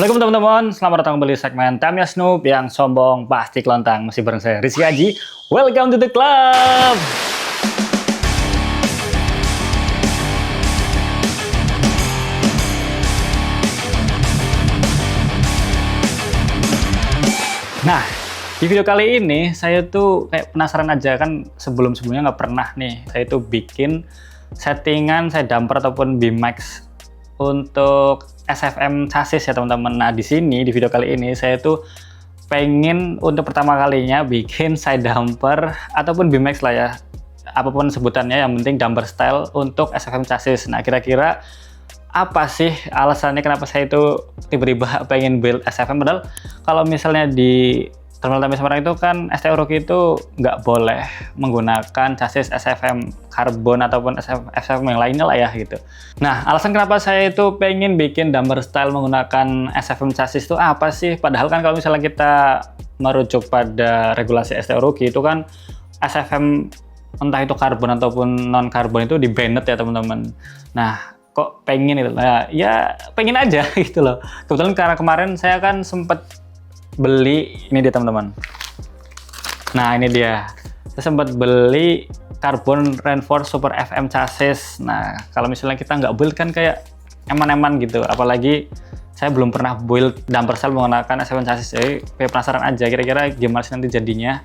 Assalamualaikum teman-teman, selamat datang kembali di segmen Tamiya Snoop yang sombong pasti kelontang. Masih bareng saya Rizky Haji. Welcome to the club. Nah, di video kali ini saya tuh kayak penasaran aja, kan sebelum-sebelumnya nggak pernah nih saya tuh bikin settingan side damper ataupun BMAX untuk SFM chassis ya teman-teman. Nah, di sini di video kali ini saya tuh pengen untuk pertama kalinya bikin side damper ataupun BMAX lah ya, apapun sebutannya, yang penting damper style untuk SFM chassis. Nah, kira-kira apa sih alasannya kenapa saya itu tiba-tiba pengen build SFM? Padahal kalau misalnya di Terminal Tamiya Semarang itu kan STO Rookie itu nggak boleh menggunakan chassis SFM karbon ataupun SFM yang lainnya lah ya gitu. Nah, alasan kenapa saya itu pengen bikin damper style menggunakan SFM chassis itu apa sih? Padahal kan kalau misalnya kita merujuk pada regulasi STO Rookie itu kan SFM entah itu karbon ataupun non karbon itu di banned ya teman-teman. Nah, kok pengen itu? Nah, ya pengen aja gitu loh. Kebetulan karena kemarin saya kan sempet beli ini dia teman-teman. Nah, ini dia. Saya sempat beli Carbon Reinforced Super FM chassis. Nah, kalau misalnya kita nggak build kan kayak eman-eman gitu. Apalagi saya belum pernah build damper style menggunakan SFM chassis. Jadi kayak penasaran aja kira-kira gimana sih nanti jadinya.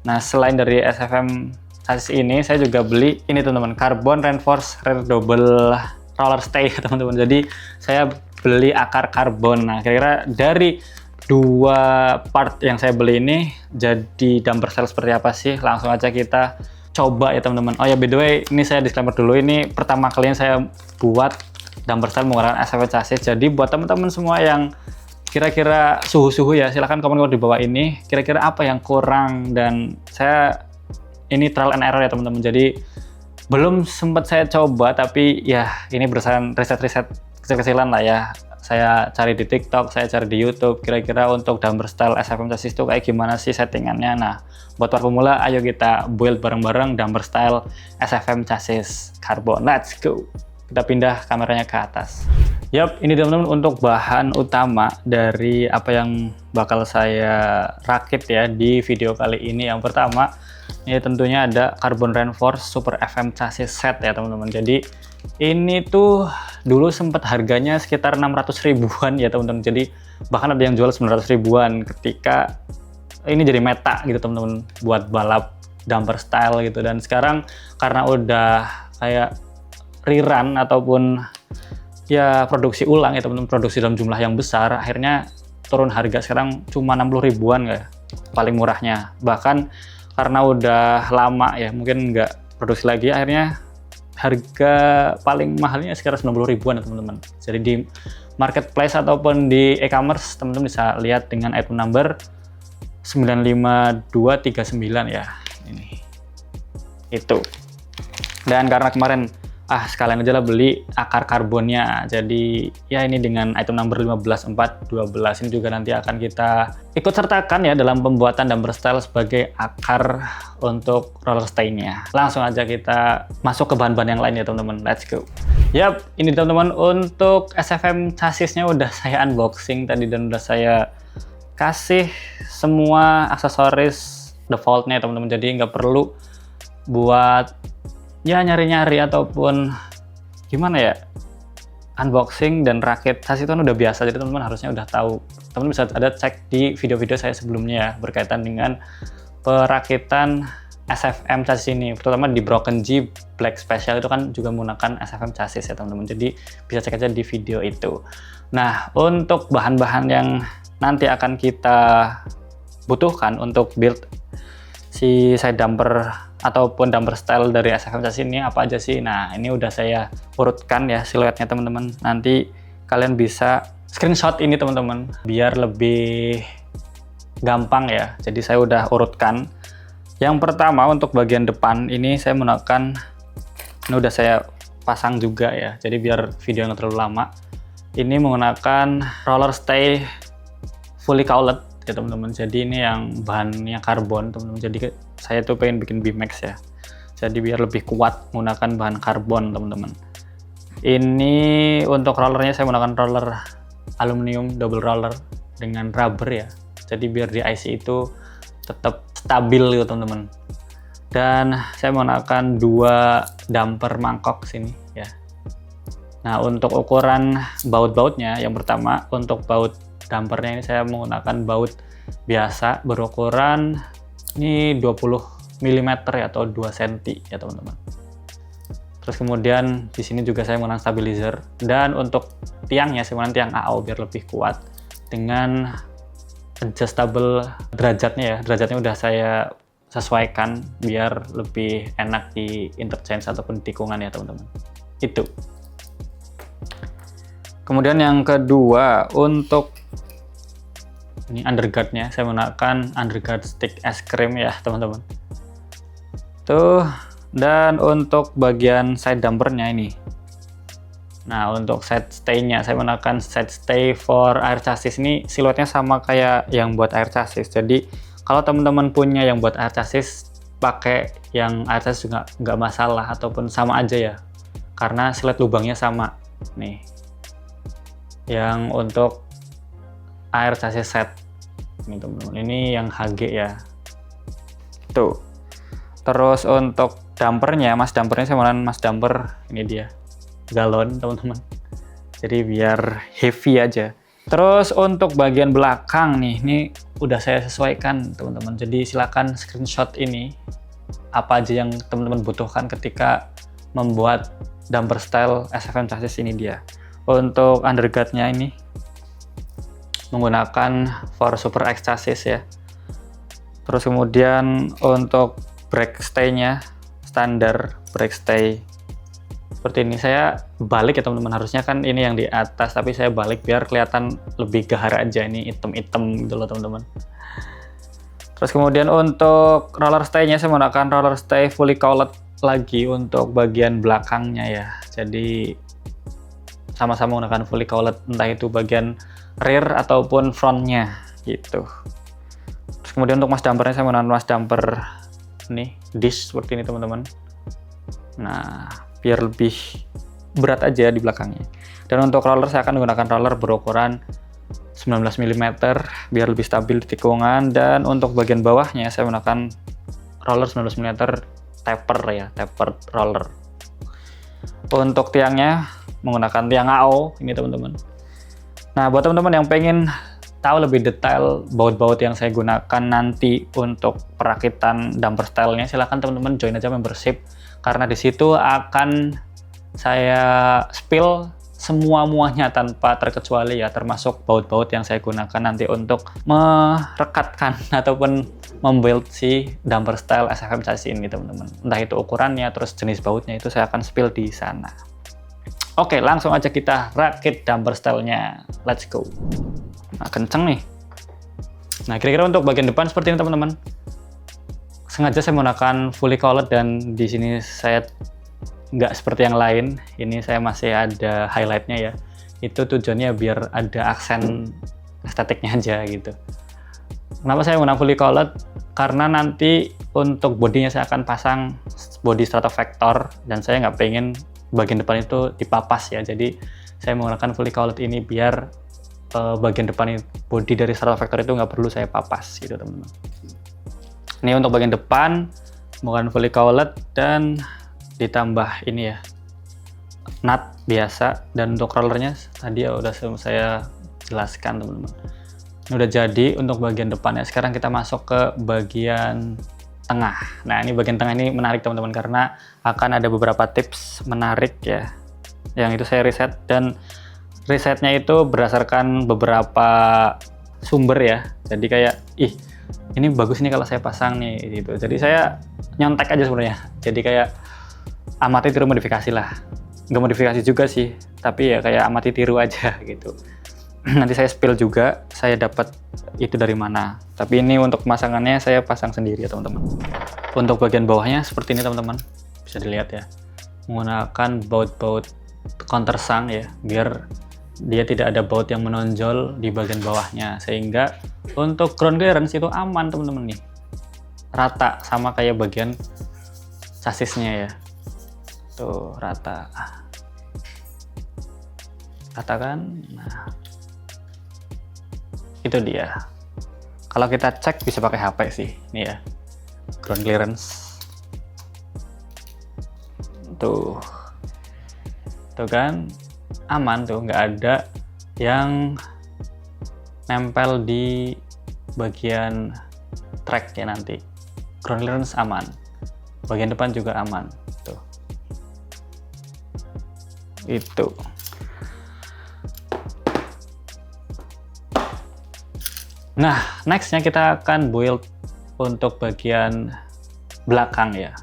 Nah, selain dari SFM chassis ini, saya juga beli ini teman-teman, Carbon Reinforced Rear Double Roller Stay teman-teman. Jadi saya beli akar karbon. Nah, kira-kira dari dua part yang saya beli ini jadi damper style seperti apa sih? Langsung aja kita coba ya teman-teman. Oh ya, by the way, ini saya disclaimer dulu, ini pertama kalinya saya buat damper style menggunakan SFM chassis. Jadi buat teman-teman semua yang kira-kira suhu-suhu ya, silahkan komen di bawah ini kira-kira apa yang kurang, dan saya ini trial and error ya teman-teman. Jadi belum sempat saya coba, tapi ya ini berdasarkan riset-riset kecil-kecilan lah ya. Saya cari di TikTok, saya cari di YouTube, kira-kira untuk damper style SFM chassis itu kayak gimana sih settingannya. Nah, buat para pemula, ayo kita build bareng-bareng damper style SFM chassis karbon. Let's go! Kita pindah kameranya ke atas. Yap, ini teman-teman untuk bahan utama dari apa yang bakal saya rakit ya di video kali ini. Yang pertama, ini tentunya ada Carbon Reinforced Super FM chassis set ya teman-teman. Jadi ini tuh dulu sempat harganya sekitar 600 ribuan ya teman-teman. Jadi bahkan ada yang jual 900 ribuan ketika ini jadi meta gitu teman-teman buat balap damper style gitu. Dan sekarang karena udah kayak rerun ataupun ya produksi ulang ya teman-teman, produksi dalam jumlah yang besar, akhirnya turun harga, sekarang cuma 60 ribuan ya paling murahnya. Bahkan karena udah lama ya mungkin nggak produksi lagi, akhirnya harga paling mahalnya sekitar 90 ribuan ya teman-teman. Jadi di marketplace ataupun di e-commerce teman-teman bisa lihat dengan item number 95239 ya ini. Itu. Dan karena kemarin sekalian aja lah beli akar karbonnya. Jadi ya ini dengan item number 15412 ini juga nanti akan kita ikut sertakan ya dalam pembuatan damper style sebagai akar untuk roller stay-nya. Langsung aja kita masuk ke bahan-bahan yang lain ya teman-teman. Let's go. Yap, ini teman-teman untuk SFM chassisnya udah saya unboxing tadi dan udah saya kasih semua aksesoris defaultnya teman-teman. Jadi nggak perlu buat ya nyari-nyari ataupun gimana ya, unboxing dan rakit chassis itu kan udah biasa, jadi teman-teman harusnya udah tahu. Teman-teman bisa ada cek di video-video saya sebelumnya ya berkaitan dengan perakitan SFM chassis ini, terutama di Broken G Black Special itu kan juga menggunakan SFM chassis ya teman-teman. Jadi bisa cek aja di video itu. Nah, untuk bahan-bahan yang nanti akan kita butuhkan untuk build si side damper ataupun damper style dari SFM chassis ini apa aja sih? Nah, ini udah saya urutkan ya siluetnya teman-teman. Nanti kalian bisa screenshot ini teman-teman biar lebih gampang ya. Jadi saya udah urutkan. Yang pertama untuk bagian depan ini saya menggunakan, ini udah saya pasang juga ya. Jadi biar video nggak terlalu lama. Ini menggunakan roller stay fully cowled ya teman-teman. Jadi ini yang bahannya karbon teman-teman. Jadi saya tuh pengen bikin BMAX ya. Jadi biar lebih kuat menggunakan bahan karbon teman-teman. Ini untuk rollernya saya menggunakan roller aluminium double roller dengan rubber ya. Jadi biar di IC itu tetap stabil gitu teman-teman. Dan saya menggunakan 2 damper mangkok sini ya. Nah, untuk ukuran baut-bautnya, yang pertama untuk baut dampernya ini saya menggunakan baut biasa berukuran ini 20 mm ya, atau 2 cm ya teman-teman. Terus kemudian di sini juga saya menggunakan stabilizer, dan untuk tiangnya saya menggunakan tiang AO biar lebih kuat dengan adjustable derajatnya ya. Derajatnya udah saya sesuaikan biar lebih enak di interchange ataupun tikungan ya teman-teman. Itu. Kemudian yang kedua, untuk ini underguardnya saya menggunakan underguard stick es krim ya teman-teman. Tuh. Dan untuk bagian side dampernya ini, nah untuk side stay-nya saya menggunakan side stay for air chassis. Ini siluetnya sama kayak yang buat air chassis. Jadi kalau teman-teman punya yang buat air chassis, pakai yang air chassis juga nggak masalah, ataupun sama aja ya, karena siluet lubangnya sama nih. Yang untuk air chassis set ini teman-teman, ini yang HG ya tuh. Terus untuk dampernya, mas dampernya saya menggunakan mas damper ini dia galon teman-teman, jadi biar heavy aja. Terus untuk bagian belakang nih, ini udah saya sesuaikan teman-teman, jadi silakan screenshot ini apa aja yang teman-teman butuhkan ketika membuat damper style SFM chassis. Ini dia. Untuk underguardnya ini menggunakan for Super X chassis ya. Terus kemudian untuk brake stay-nya standar brake stay seperti ini. Saya balik ya teman-teman, harusnya kan ini yang di atas, tapi saya balik biar kelihatan lebih gahar aja, ini hitam-hitam gitu loh teman-teman. Terus kemudian untuk roller stay-nya saya menggunakan roller stay fully cowled lagi untuk bagian belakangnya ya. Jadi sama-sama menggunakan fully cowled, entah itu bagian rear ataupun frontnya gitu. Terus kemudian untuk mas dampernya saya menggunakan mas damper nih dish seperti ini teman-teman. Nah, biar lebih berat aja di belakangnya. Dan untuk roller saya akan menggunakan roller berukuran 19 mm biar lebih stabil di tikungan. Dan untuk bagian bawahnya saya menggunakan roller 19 mm taper ya, tapered roller. Untuk tiangnya menggunakan tiang AO ini teman-teman. Nah, buat teman-teman yang pengen tahu lebih detail baut-baut yang saya gunakan nanti untuk perakitan damper style-nya, silahkan teman-teman join aja membership, karena di situ akan saya spill semua-muanya tanpa terkecuali ya, termasuk baut-baut yang saya gunakan nanti untuk merekatkan ataupun membuild si damper style SFM chassis ini teman-teman. Entah itu ukurannya, terus jenis bautnya, itu saya akan spill di sana. Oke, langsung aja kita rakit damper style-nya. Let's go. Nah, kenceng nih. Nah, kira-kira untuk bagian depan seperti ini teman-teman. Sengaja saya menggunakan fully cowled, dan di sini saya nggak seperti yang lain. Ini saya masih ada highlightnya ya. Itu tujuannya biar ada aksen estetiknya aja gitu. Kenapa saya menggunakan fully cowled? Karena nanti untuk bodinya saya akan pasang body Stratofactor, dan saya nggak pengen bagian depan itu dipapas ya. Jadi saya menggunakan fully cowled ini biar bagian depan body dari Stratofactor itu nggak perlu saya papas gitu teman-teman. Ini untuk bagian depan menggunakan fully cowled, dan ditambah ini ya nut biasa. Dan untuk rollernya tadi ya udah saya jelaskan teman-teman. Ini udah jadi untuk bagian depannya. Sekarang kita masuk ke bagian tengah. Nah, ini bagian tengah ini menarik teman-teman, karena akan ada beberapa tips menarik ya yang itu saya riset, dan risetnya itu berdasarkan beberapa sumber ya. Jadi kayak ini bagus nih kalau saya pasang nih gitu. Jadi saya nyontek aja sebenarnya. Jadi kayak amati tiru modifikasi lah. Nggak modifikasi juga sih, tapi ya kayak amati tiru aja gitu. Nanti saya spill juga saya dapat itu dari mana. Tapi ini untuk pemasangannya saya pasang sendiri ya teman-teman. Untuk bagian bawahnya seperti ini teman-teman, bisa dilihat ya, menggunakan baut-baut countersunk ya, biar dia tidak ada baut yang menonjol di bagian bawahnya, sehingga untuk ground clearance itu aman teman-teman nih, rata sama kayak bagian chassisnya ya. Tuh rata kan. Nah, Itu dia. Kalau kita cek bisa pakai HP sih, ini ya, ground clearance. Tuh kan aman tuh, nggak ada yang nempel di bagian track ya nanti. Ground clearance aman, bagian depan juga aman tuh. Itu nah, nextnya kita akan build untuk bagian belakang ya.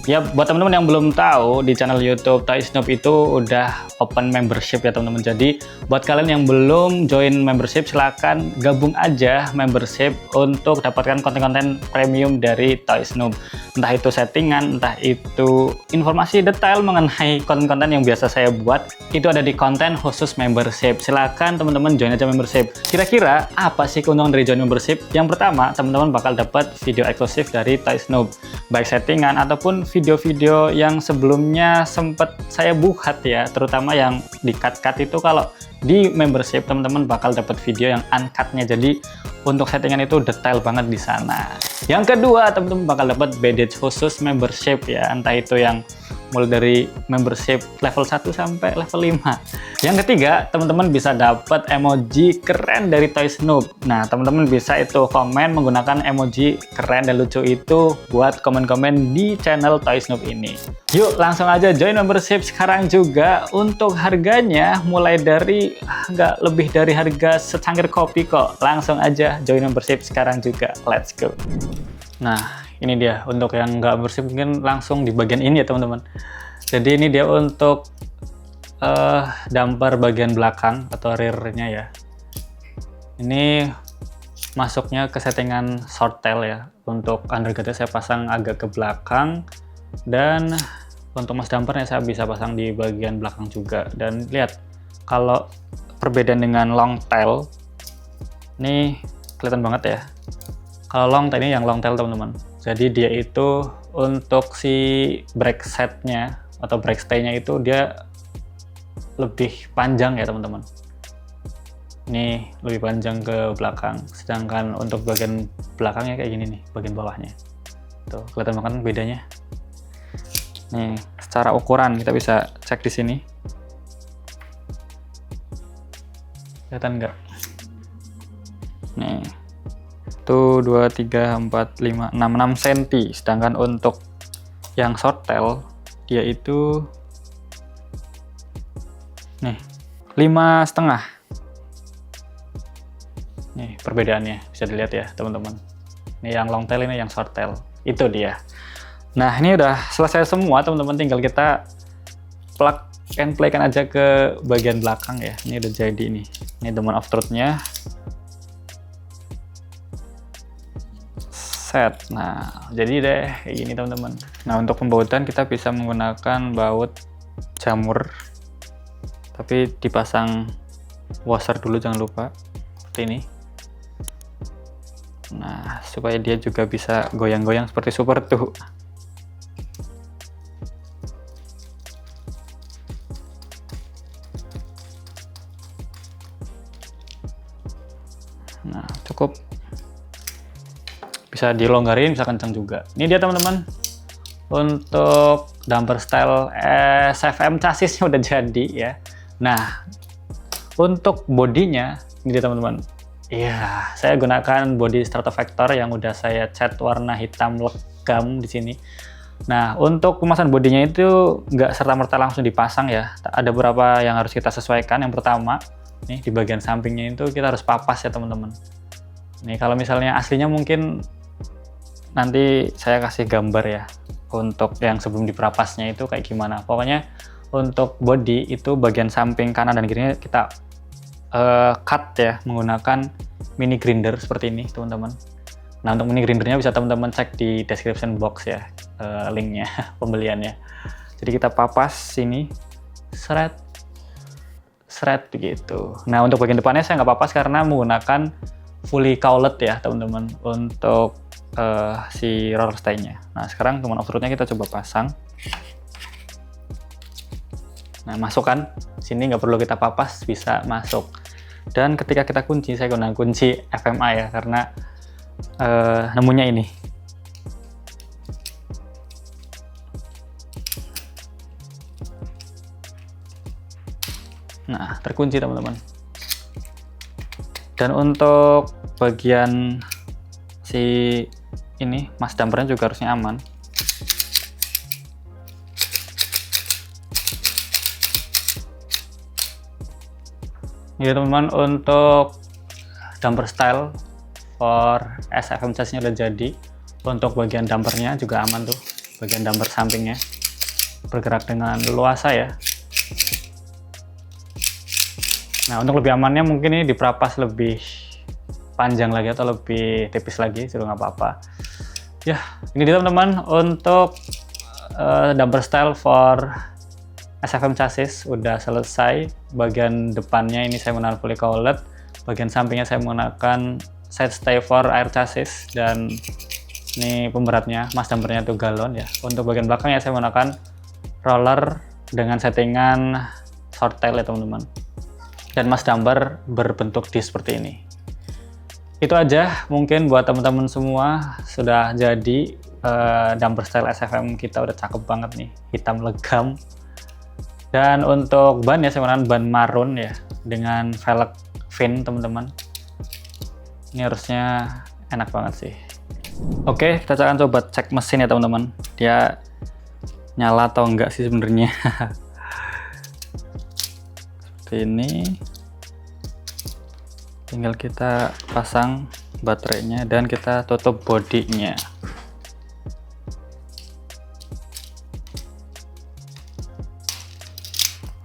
Ya, buat teman-teman yang belum tahu, di channel YouTube Toys Noob itu udah open membership ya teman-teman. Jadi buat kalian yang belum join membership, silahkan gabung aja membership untuk dapatkan konten-konten premium dari Toys Noob. Entah itu settingan, entah itu informasi detail mengenai konten-konten yang biasa saya buat, itu ada di konten khusus membership. Silahkan teman-teman join aja membership. Kira-kira apa sih keuntungan dari join membership? Yang pertama, teman-teman bakal dapat video eksklusif dari Toys Noob, baik settingan ataupun video-video yang sebelumnya sempat saya buat ya, terutama yang di cut-cut itu. Kalau di membership teman-teman bakal dapat video yang uncut-nya, jadi untuk settingan itu detail banget di sana. Yang kedua, teman-teman bakal dapat badge khusus membership ya, entah itu yang mulai dari membership level 1 sampai level 5. Yang ketiga, teman-teman bisa dapat emoji keren dari Toys Noob. Nah, teman-teman bisa itu komen menggunakan emoji keren dan lucu itu buat komen-komen di channel Toys Noob ini. Yuk, langsung aja join membership sekarang juga. Untuk harganya mulai dari nggak lebih dari harga secangkir kopi kok. Langsung aja join membership sekarang juga. Let's go. Nah, ini dia untuk yang nggak membership, mungkin langsung di bagian ini ya teman-teman. Jadi ini dia untuk damper bagian belakang atau rear-nya ya. Ini masuknya ke settingan short tail ya. Untuk underguard saya pasang agak ke belakang, dan untuk mas dampernya saya bisa pasang di bagian belakang juga. Dan lihat, kalau perbedaan dengan long tail, ini kelihatan banget ya. Kalau long tail ini yang long tail teman-teman. Jadi dia itu untuk si brake set-nya atau brake stay-nya itu dia lebih panjang ya teman-teman. Ini lebih panjang ke belakang, sedangkan untuk bagian belakangnya kayak gini nih, bagian bawahnya. Tuh, kelihatan banget bedanya. Nih, secara ukuran kita bisa cek di sini. Kelihatan nggak? Nih. Itu 2, 3, 4, 5, 6 cm. Sedangkan untuk yang short tail dia itu nih 5,5. Nih perbedaannya bisa dilihat ya teman-teman. Ini yang long tail, ini yang short tail. Itu dia. Nah, ini udah selesai semua teman-teman, tinggal kita plug and play kan aja ke bagian belakang ya. Ini udah jadi nih. Ini domain of truth-nya. Nah, jadi deh kayak gini teman-teman. Nah, untuk pembautan kita bisa menggunakan baut jamur, tapi dipasang washer dulu, jangan lupa, seperti ini. Nah, supaya dia juga bisa goyang-goyang seperti Super tuh. Nah, cukup. Bisa dilonggarin, bisa kencang juga. Ini dia teman-teman, untuk damper style SFM chassisnya udah jadi ya. Nah, untuk bodinya ini dia teman-teman. Iya, saya gunakan body Stratovector yang udah saya cat warna hitam legam di sini. Nah, untuk pemasangan bodinya itu nggak serta-merta langsung dipasang ya. Ada beberapa yang harus kita sesuaikan. Yang pertama, nih di bagian sampingnya itu kita harus papas ya teman-teman. Nih, kalau misalnya aslinya mungkin nanti saya kasih gambar ya untuk yang sebelum diperapasnya itu kayak gimana. Pokoknya untuk body itu bagian samping kanan dan kirinya kita cut ya menggunakan mini grinder seperti ini teman-teman. Nah, untuk mini grindernya bisa teman-teman cek di description box ya, linknya pembeliannya. Jadi kita papas sini, seret begitu. Nah, untuk bagian depannya saya nggak papas karena menggunakan fully cowled ya teman-teman untuk si roller stay-nya. Nah, sekarang domain of truth-nya kita coba pasang. Nah, masuk kan? Sini nggak perlu kita papas, bisa masuk. Dan ketika kita kunci, saya gunakan kunci FMA ya, karena nemunya ini. Nah, terkunci teman-teman. Dan untuk bagian si ini, mas dampernya juga harusnya aman. Ini teman-teman, untuk damper style for SFM chassisnya udah jadi. Untuk bagian dampernya juga aman tuh, bagian damper sampingnya bergerak dengan leluasa ya. Nah, untuk lebih amannya mungkin ini diperapas lebih panjang lagi atau lebih tipis lagi, sudah nggak apa-apa. Ya, ini dia teman-teman untuk damper style for SFM chassis udah selesai. Bagian depannya ini saya menggunakan fully cowled, bagian sampingnya saya menggunakan side stay for air chassis, dan ini pemberatnya, mas dampernya itu galon ya. Untuk bagian belakangnya saya menggunakan roller dengan settingan short tail ya teman-teman, dan mas damper berbentuk disc seperti ini. Itu aja mungkin buat teman-teman semua, sudah jadi damper style SFM kita, udah cakep banget nih, hitam legam. Dan untuk ban ya, saya menggunakan ban marun ya dengan velg fin teman-teman. Ini harusnya enak banget sih. Oke, kita akan coba cek mesin ya teman-teman, dia nyala atau enggak sih sebenarnya. Seperti ini. Tinggal kita pasang baterainya dan kita tutup bodinya.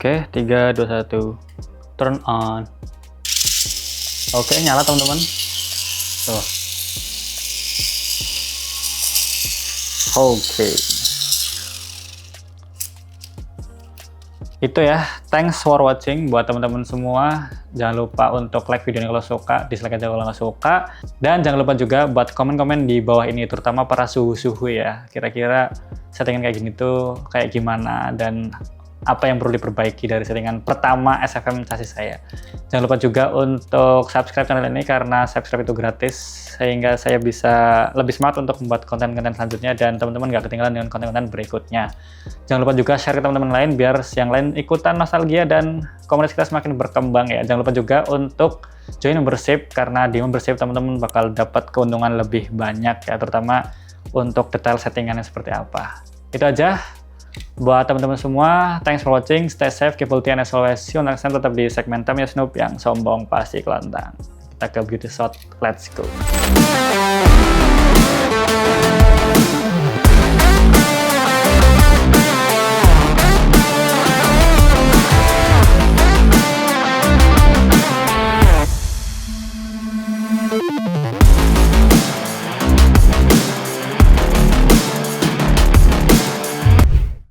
Oke, 3, 2, 1, turn on. Oke, nyala teman-teman. Tuh. Oke. Itu ya, thanks for watching buat teman-teman semua. Jangan lupa untuk like video ini kalau suka, dislike aja kalau nggak suka. Dan jangan lupa juga buat komen-komen di bawah ini, terutama para suhu-suhu ya. Kira-kira settingan kayak gini tuh kayak gimana, dan apa yang perlu diperbaiki dari settingan pertama SFM chassis saya. Jangan lupa juga untuk subscribe channel ini, karena subscribe itu gratis, sehingga saya bisa lebih semangat untuk membuat konten-konten selanjutnya, dan teman-teman nggak ketinggalan dengan konten-konten berikutnya. Jangan lupa juga share ke teman-teman lain, biar yang lain ikutan nostalgia dan komunitas kita semakin berkembang ya. Jangan lupa juga untuk join membership, karena di membership teman-teman bakal dapat keuntungan lebih banyak ya, terutama untuk detail settingannya seperti apa. Itu aja buat teman-teman semua. Thanks for watching, stay safe, keep healthy, and as always, see you next time. Tetap di segmen Tamiya Snoop, yang sombong pasti kelantang. Kita ke beauty shot, let's go.